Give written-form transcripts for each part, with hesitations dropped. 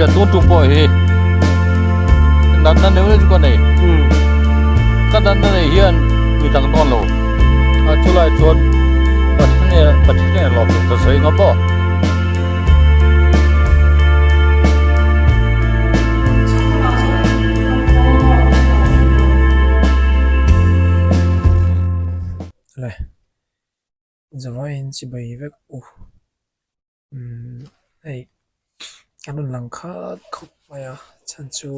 จะตัวจุ่มบ่อยนั่นเนี่ยมันก็เนี่ยก็นั่นเนี่ยเฮียนมีตังนอนโลช่วยชวนประเทศเนี่ยหลอกจะสวยงามบ่อะไรจะว่าเห็นสิบเวกไอ้การหลังคาขบไปฉันจู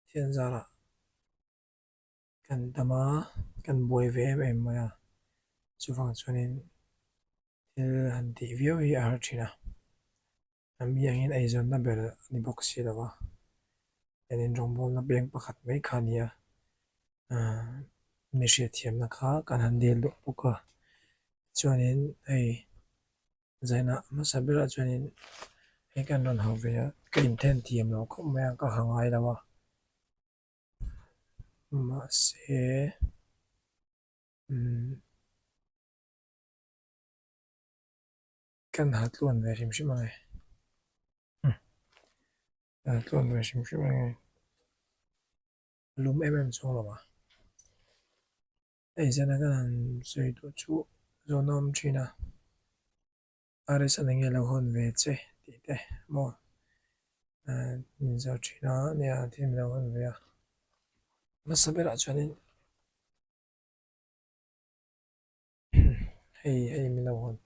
เทียนจาระกันทำมากันบวยเวมจูฟังชวนนี้ที่หันทีวีเอาอาร์จีนะมีอย่างนี้ไอ้จนนั่นเป็นนี่บอกสิแล้ววะแต่ในจงบอกนับเบียงประคัดไม่ขานี้ไม่เสียเทียมนะคะการหันเดียลุกก็ชวนนี้ไอ้ใจนะมาสับเวลาชวนนี้ให้การนอนหาวเวียก็อินเทนเทียมเราก็ไม่ก็ห่างไกลแล้ววะมาเสียกันหัดล้วนเวริมใช่ไหมหัดล้วนเวริมใช่ไหมลุมช่วงหรอวะไอ้เจ้านั่นก็นั่นสวยตัวชูโซนอมชีนะอะไรสักอย่างเราคนเวทเจดีเดมอนี่จะชีนะเนี่ยที่เราคนเวะมาสับเวลาชวนนี้ให้มีเราคน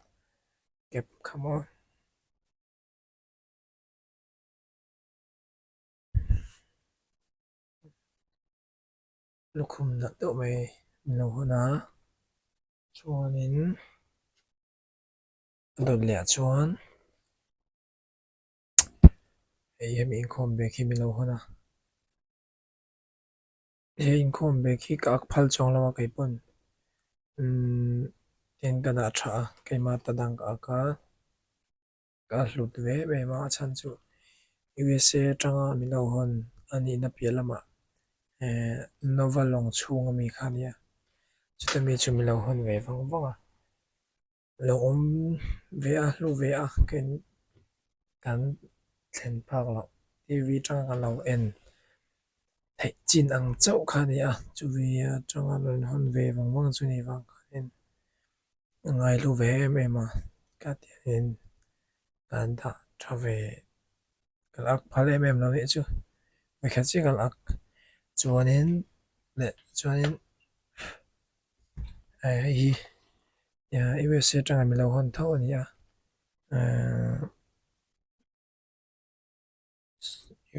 เก็บคำว่าลูกคุมนัดตัวไปมีเราคนนะชวนนี้โดนเหลี่ยชวนไอ้ยังมีอินคอมเบคที่มีเราคนนะไอ้อินคอมเบคที่กักพัลจงเราว่าไก่ปุ่นเอ็นกันอาชาไก่มาตัดดังก็หลุดเว้ไปมาฉันจู USA จังมีเราคนอันนี้นับเยอะละมาโนวาลงชูงมีคันเนี่ยจะต้องมีจูมีเราคนเว้ฟังเราเวอะลูเวอะกันเส้นภาคเราทีวีจังกันเราให้จินอังเจ้าคันเนี่ยจูเวียจังกันคนเวฟังจูนี่ฟังคันไงลูเวมากัดเห็นกันถ้าทเวกันอักพาเลเราเนี่ยจูไม่แค่จีกันอักจวนนี้เนี่ยจวนนี้USA จังกันมีเราคนเท่านี้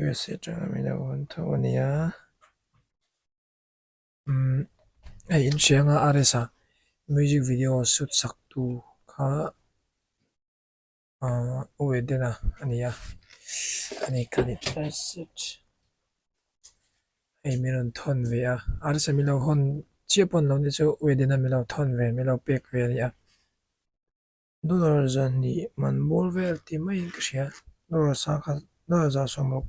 USA จังกันมีเราคนเท่านี้อินเชียงอะไรสักมิวสิกวิดีโอสุดสักตัวค่ะโอ้ยเดี๋ยวนะอันนี้กันนี่ message มีเราทอนเวียอะไรสักมีเราคนเชื่อปนเราเนี่ยจะโอ้ยเดี๋ยวนะมีเราทอนเวียมีเราเปียกเวียนี่ดูเราจะนี่มันบอลเวลที่ไม่ก็เชียดูเราสักดูเราจะสมมติ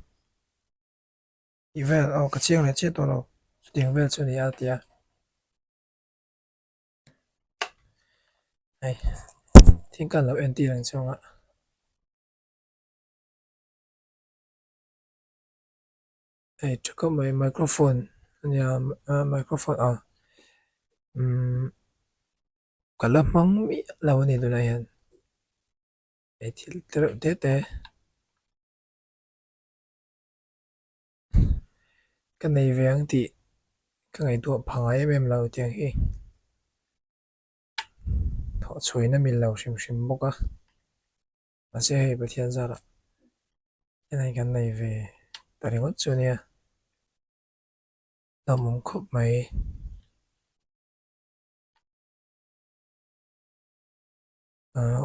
อีเวลเอากระเชียงเลยเชื่อตัวเราสุดที่เวลส่วนนี้อะไรทิ้งกันเราตีหลังช่วงจะก็ไม่ไมโครโฟนเนี่ยไมโครโฟนก็เริ่มมองมีเราเนี่ยดูนะยันที่เตะกันในเวียงที่ก็ไงตัวพังไอ้เมมเราเตียงเองถอดช่วยนั่นมีเราชิมบอกมาเสียให้ประเทศซะละยังไงกันในเวแต่เรื่องจุดเนี่ยเรามองครบไหม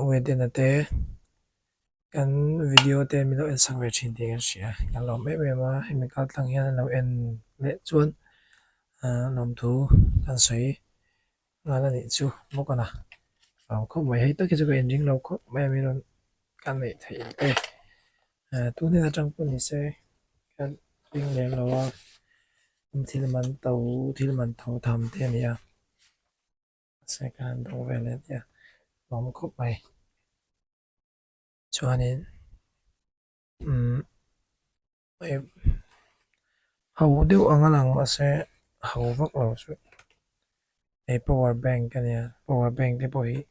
เวทีนั่นเตะกันวิดีโอเตะมีเราสังเวชชินดีกันเสียกันเราไม่มาให้มีการตั้งยันเราเละจวนน้ำทูกันสวยงานนี้จูบอกกันนะเราครบไหมให้ตัวคิดจะเป็นจริงเราครบไม่มีเรากันไม่ถ่ายตัวนี้นะจังปุ่นนี่เซ่กันวิ่งเลี้ยงเราว่าที่มันเตาทำเท่านี้ใช้การดูเวลาเนี่ยลองครบไหมช่วงนี้ ai hầu đều ang alang mà sẽ hầu vắc lâu rồi ai power bank cái này power bank thì bồi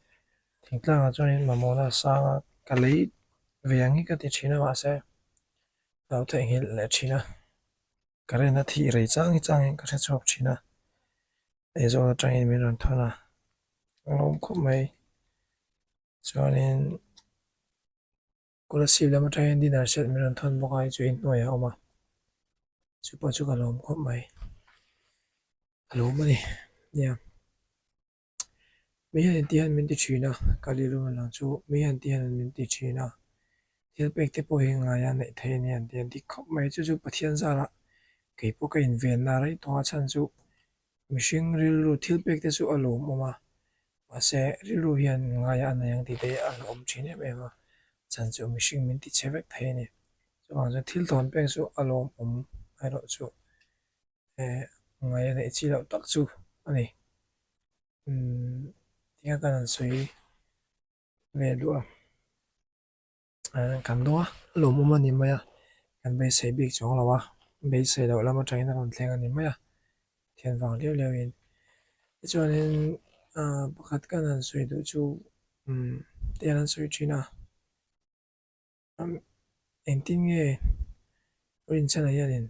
thỉnh thoảng cho nên mà muốn là sang cái lấy về anh ấy cái tiền china mà sẽ đầu thể hiện là china cái này là thì rồi trang cái sẽ chụp china ai rồi trang hình mình thôi là ông cũng mấy cho nên cô là xí là một trang hình đi nào sẽ mình thôi một cái chuyện nói à mà chú bảo chú cả lòng cũng mấy lúa mà đi nha mấy anh tiền mình đi chơi na cái đi luôn là chú mấy anh tiền mình đi chơi na thì bây giờ bố hình ai anh ấy thấy anh tiền đi khóc mấy chú bắt hiện ra là cái bố cái invent na đấy toa chân chú machine rilu thil bây giờ chú alo mà sẽ rilu hiện ai anh ấy thì đấy anh ôm chín em mà chân chú machine mình đi chơi với thấy nè chú bảo cho thil toàn bây chú alo ôm ai đó chú ngay anh ấy chỉ là tắc chú anh ấy tiếng cái là suy về đũa cảm đó lùm mà niệm mày kan bay sei big chong lawa bay sei lo lama train na kan thleng ani maya thian wang leo leo in chuanin pakhat kan an sui du chu tian an sui china engtin nge rin chana yanin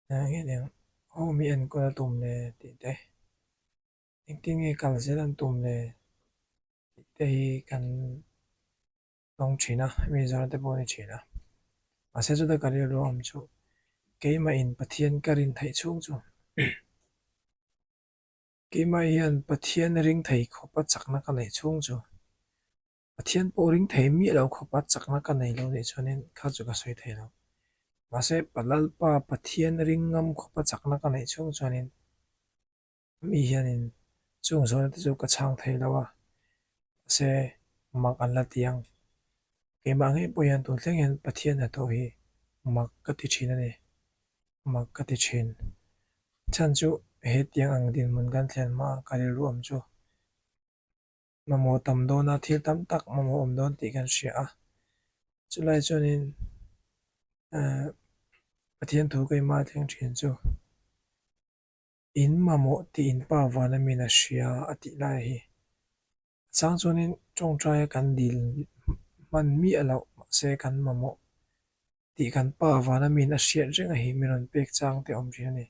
nge neng ho mi an ko tum le ti te engtin nge kal zelan tum le te hi kan long china mi zara te poni china mà sẽ cho ta cái điều đó ông chú cái mà in pathian karin thầy chung chú cái mà hiện pathian ring thầy khó bắt chắc nó cái này chung chú pathian po ring thầy mi lâu khó bắt chắc nó cái này lâu để cho nên khá chú cái suy thầy lâu mà sẽ balal pa pathian ring ngam khó bắt chắc nó cái này chung cho nên mi hiện chung rồi thì chú cái chang thầy lâu à sẽ mặc ăn là tiếng cái mà nghe bây giờ tôi thấy hiện pathian là tôi mặc cái gì này mặc cái gì chân chú hết tiếng ang din mun gan thlen ma kali ruam chu mamo tam do na thil tam tak mamo om don ti kan sia chulai chonin pathian thu kai ma theng thin chu in mamo ti in pa wana mina sia ati lai hi chang chonin chong trai kan dil man mi alo se kan mamo ti kan pa wana mina sia jeng hi miron pek chang te om ri ni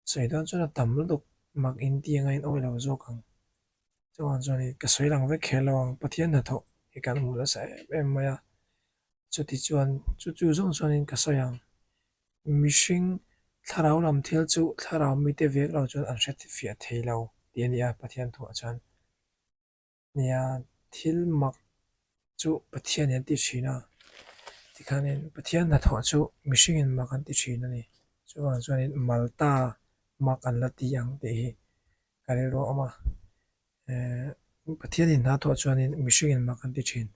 soi don cho là tầm lúc mặc in tiếng anh ôi lâu rồi càng cho anh cho này cái soi lăng với khéo lòng bắt thiên là thọ thì cả một là sẽ em mà cho thì cho anh chú dùng cho nên cái soi lăng missing thà nào làm theo chú thà nào mới để việc lâu cho anh sẽ phải thấy lâu tiền ya bắt thiên thọ cho anh nhà thiên mặc chú bắt thiên nhận đi chi na thì cái này bắt thiên là thọ chú missing mặc anh đi chi này cho anh cho nên Malta mặc ăn là tiếng để cái đó mà bắt thiên in hạt thọ cho nên Michigan mặc ăn đi chín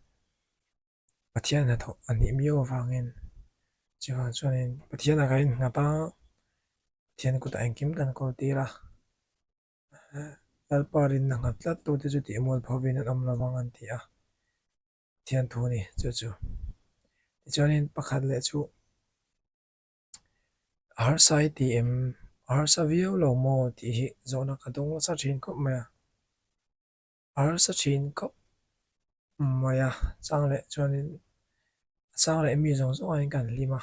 bắt thiên là thọ anh em yêu vàng em cho nên bắt thiên là cái ngã ba thiên của anh kim cần có tí là alparin là ngặt lát tôi thì chỉ một phao viên âm là vàng ăn thì thiên thu này cho nên bắt hạt lệ chú ở sai thì em ở sa view lo mo thì zo na kadong sa chin ko ma ở sa chin ko ma ya sang le cho nên sang le mi zong zo anh kan lima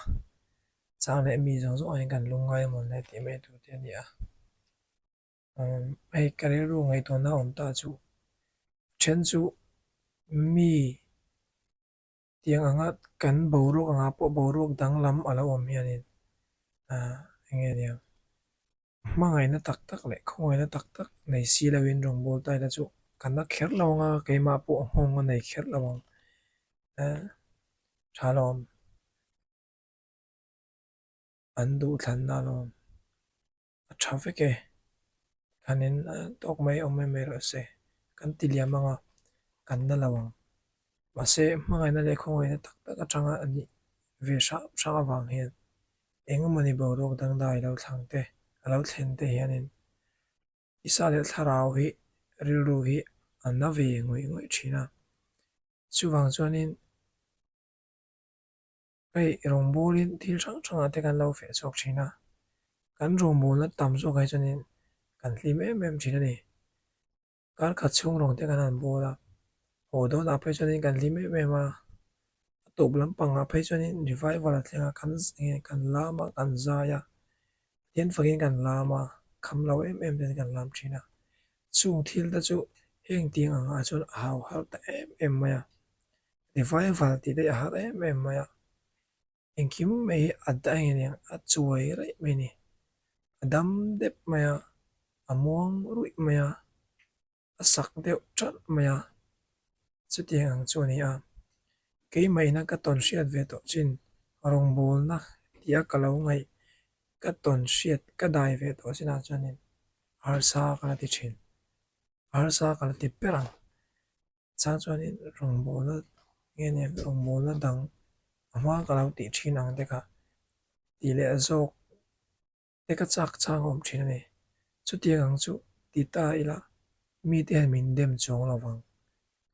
sang le mi zong zo anh kan lungai mon le ti me tu te ni ai cái ru ngai to na om ta chu chen chu mi tiếng anga kan bo ro anga po bo ro dang lam ala om hianin nghe đi mà ngày nó tắc tắc lại không ngày nó tắc tắc này xí là bên trong bồ tay là chỗ cần nó khét lâu nga cái mà bộ hông này khét lâu trả lòng ăn đủ thành na luôn traffic cái cái nên tóc mấy ông mấy rồi sẽ cần tiền liam nga cần nó lâu mà sẽ mà ngày nó lại không ngày nó tắc tắc cái trang anh về sao vàng hiện em mà đi bộ đồ đang đài lâu thằng thế lâu thèn thế hiện isa le tharau hi rilu hi anna ve ngoi ngoi china chuwang chuanin cái rong bolin thil chang ate kan lo fe chok thina kan rong bol na tam zo kai chonin kan hlim em thina ni kar khat chung rong te kan an bola ho do na phei chonin kan hlim em a top lampang a phei chonin revival a thlenga kan lama kan zaya tian fakin kan lama kham lo em ten kan lam thina chung thil ta chu heng tiang anga chon hau hal ta em maya revival ti de har em maya engkim me adda ngene a chuai rai me ni adam dep maya among rui maya asak deuh chat maya chu tiang ang chu ni a ke mai na ka ton hriat ve to chin rong bol na tia ka lo ngai ka ton hriat ka dai ve to china chanin arsa ka ti thin arsa ka ti perang chang chanin rong bol na ngene rong bol na dang ama ka lo ti thin ang te ka ti le azok te ka chak chang om thin ni chu tiang ang chu ti ta ila mi te min dem chong lawang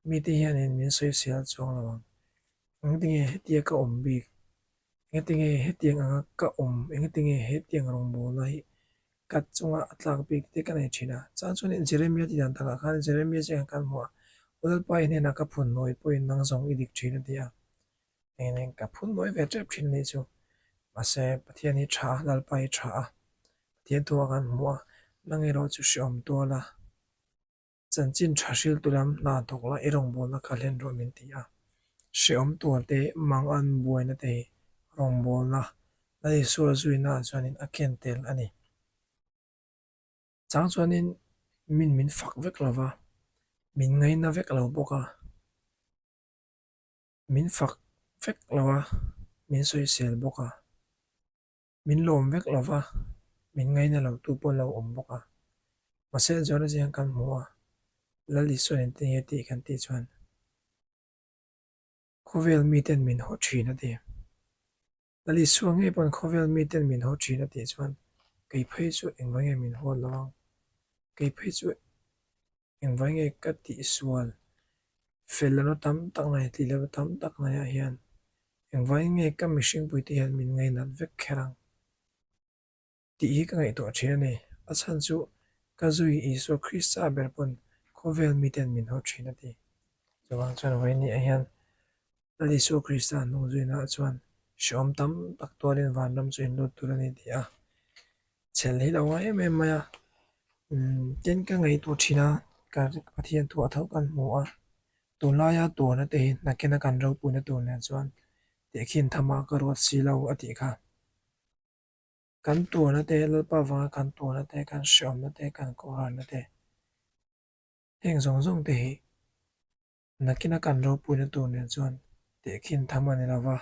mi te hian min soi sial chong lawang ang tinge hetia ka om bi ang tinge hetiang anga ka om ang tinge hetiang rong bol na hi kat chunga atlak bi te ka nei thina cha chun Jeremiah ti dan ta khan Jeremiah che kan mo udal pai ne na ka phun noi poin nang zong idik thina dia eng ka phun noi ve trep thin ni chu ase pathian ni tha lal pai tha tian tu kan mo nangi ro chu shom to la chan chin thashil tulam na thokla erong bol na khalen ro min ti a shom to te mang an buai na te rong bol na lai su zui na chanin aken tel ani chang chanin min fak vek lawa min ngai na vek lo boka min fak vek lawa min soi sel boka min lom vek lawa min ngai na lo tu pon lo om boka masel jona jeng kan mo lali so en te ti kan ti chuan khovel mi ten min ho thina ti lali so nge pon khovel mi ten min ho thina ti chuan kei phei chu engwai min ho lawang kei phei chu engwai nge ka ti sual felano tam tak nai ti le tam tak nai a hian engwai nge ka mishing pui ti hian min ngai nat vek kherang ti hi ka ngai to thina ni a chan chu ka zui iso Christa berpon khovel mi ten min ho thina ti chawang chan vai ni a hian lali so Christa nong zui na chuan shom tam tak torin van ram chu in lut turani ti a chel hi lawa em maya ten ka ngai to thina ka pathian tu athau kan mo a to la ya to na te na ke na kan ro pu na to na chuan te khin thama ka ro si lo ati kha kan to na te lo pa wa kan to na te kan shom na te kan ko ran na te heng zong zong te na ke na kan ro pu na to na chuan te khin thama ni lawa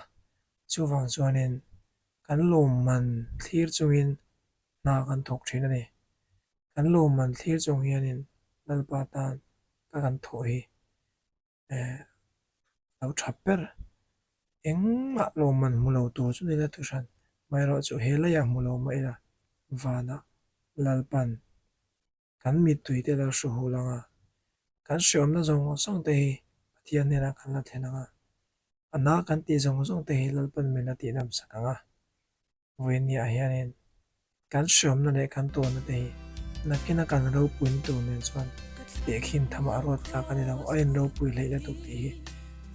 chu wang chuanin kan lom man thlir chungin na kan thok thina ni kan lom man thlir chung hianin lalpa tan ka kan tho hi lo thapper engma lom man mulo tu chu ni la tu shan mai ro chu hela ya mulo mai la vana lalpan kan mi tui te la shu hulanga kan shom na zong song te hi pathian ne na kan la thenanga ana kan ti zong zong te hi lalpan me na ti nam sakanga wen ya hianin kan shom na le kan to na te hi na kina kan ro pun to ne chuan te khin thama rot ka kan lo ain ro pui le la tu ti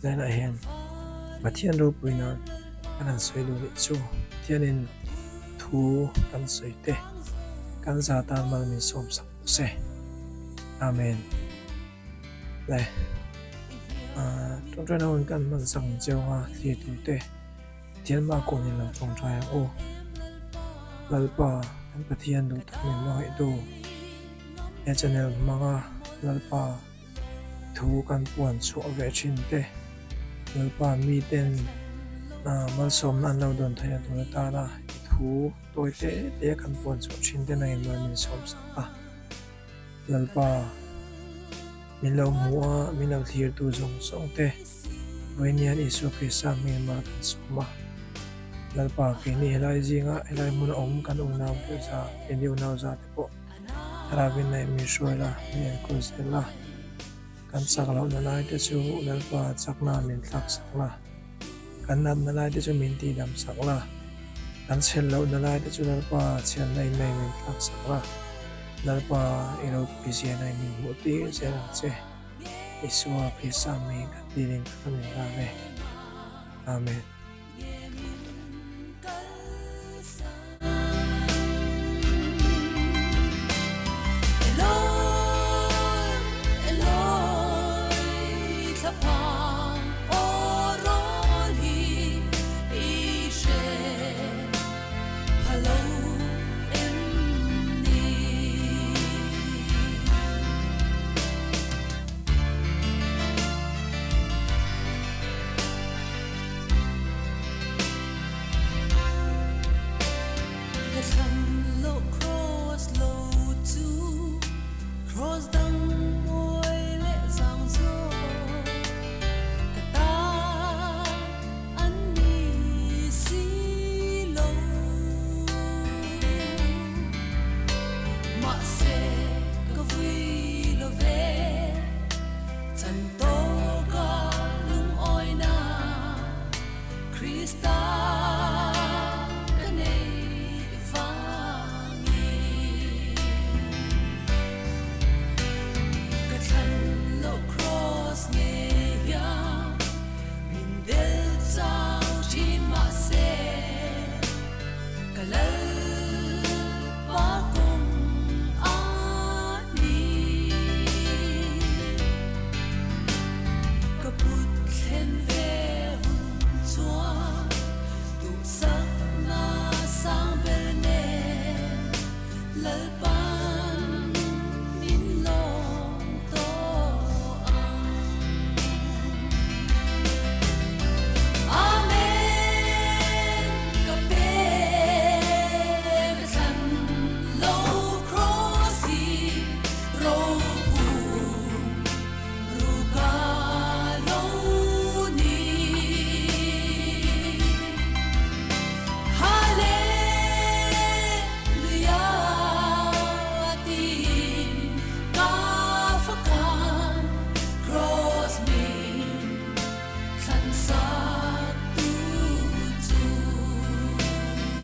zana hian pathian ro pui na kan soi lu chu tianin thu kan soi te kan za ta mal min som sak se amen le trong trận hôn kan man sang chiao ha thi tu te tian ma ko ni la trong trai o lalpa an pathian du tak min lo hai do e channel manga lalpa thu kan puan chu ve chin te lalpa mi ten mal som nan lo don thaya tu ta na thu toi te kan puan chu chin te nai mal min som sa a lalpa min lo mua min lo thir tu zong song te venian isu Christa min ma kan soma lalpa ke ni helai jinga helai mun om kan unau pe sa ke ni unau za te po rabin nai mi shoila mi ko sela kan saklo na nai te chu lalpa chakna min thak sakla kan nat na lai te chu min ti dam sak la kan chel lo na lai te chu lar pa chel lai mai min plak sak la lar pa ero pc nai min mo ti se la che iswa pisa mi kan ti ring kan la ve amen Krista